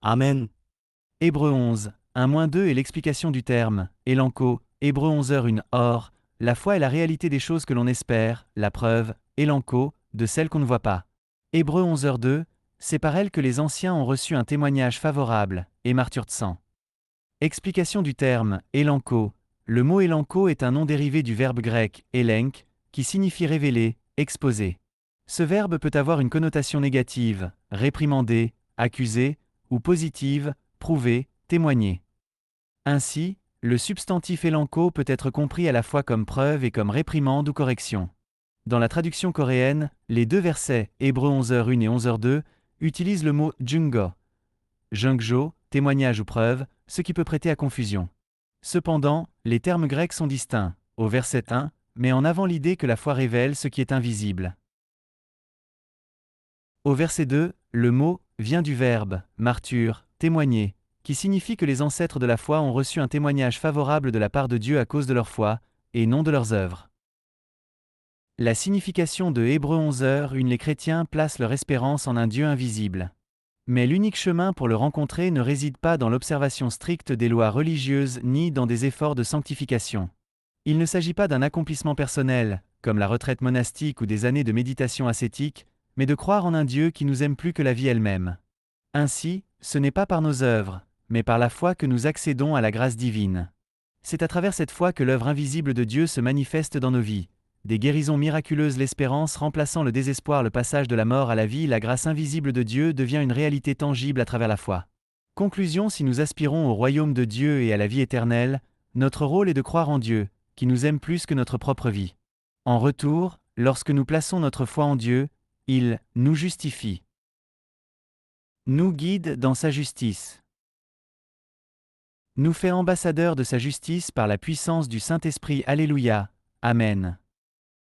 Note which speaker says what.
Speaker 1: Amen.
Speaker 2: Hébreux 11, 1-2 et l'explication du terme, Elanco, Hébreux 11h1 Or, la foi est la réalité des choses que l'on espère, la preuve, Elanco, de celles qu'on ne voit pas. Hébreux 11h2, c'est par elle que les anciens ont reçu un témoignage favorable, et martyr de sang. Explication du terme, Elanco. Le mot Elanco est un nom dérivé du verbe grec, elenk, qui signifie révéler, exposer. Ce verbe peut avoir une connotation négative, réprimander, accuser, ou positive, prouver, témoigner. Ainsi, le substantif Elanco peut être compris à la fois comme preuve et comme réprimande ou correction. Dans la traduction coréenne, les deux versets, Hébreux 11h1 et 11h2, utilisent le mot jungo. Jungjo, témoignage ou preuve, ce qui peut prêter à confusion. Cependant, les termes grecs sont distincts. Au verset 1, met en avant l'idée que la foi révèle ce qui est invisible. Au verset 2, le mot vient du verbe martyr, témoigner, qui signifie que les ancêtres de la foi ont reçu un témoignage favorable de la part de Dieu à cause de leur foi, et non de leurs œuvres. La signification de Hébreux 11h1 Les chrétiens placent leur espérance en un Dieu invisible. Mais l'unique chemin pour le rencontrer ne réside pas dans l'observation stricte des lois religieuses ni dans des efforts de sanctification. Il ne s'agit pas d'un accomplissement personnel, comme la retraite monastique ou des années de méditation ascétique, mais de croire en un Dieu qui nous aime plus que la vie elle-même. Ainsi, ce n'est pas par nos œuvres, mais par la foi que nous accédons à la grâce divine. C'est à travers cette foi que l'œuvre invisible de Dieu se manifeste dans nos vies. Des guérisons miraculeuses, l'espérance remplaçant le désespoir, le passage de la mort à la vie, la grâce invisible de Dieu devient une réalité tangible à travers la foi. Conclusion: si nous aspirons au royaume de Dieu et à la vie éternelle, notre rôle est de croire en Dieu, qui nous aime plus que notre propre vie. En retour, lorsque nous plaçons notre foi en Dieu, il nous justifie, nous guide dans sa justice, nous fait ambassadeurs de sa justice par la puissance du Saint-Esprit. Alléluia. Amen.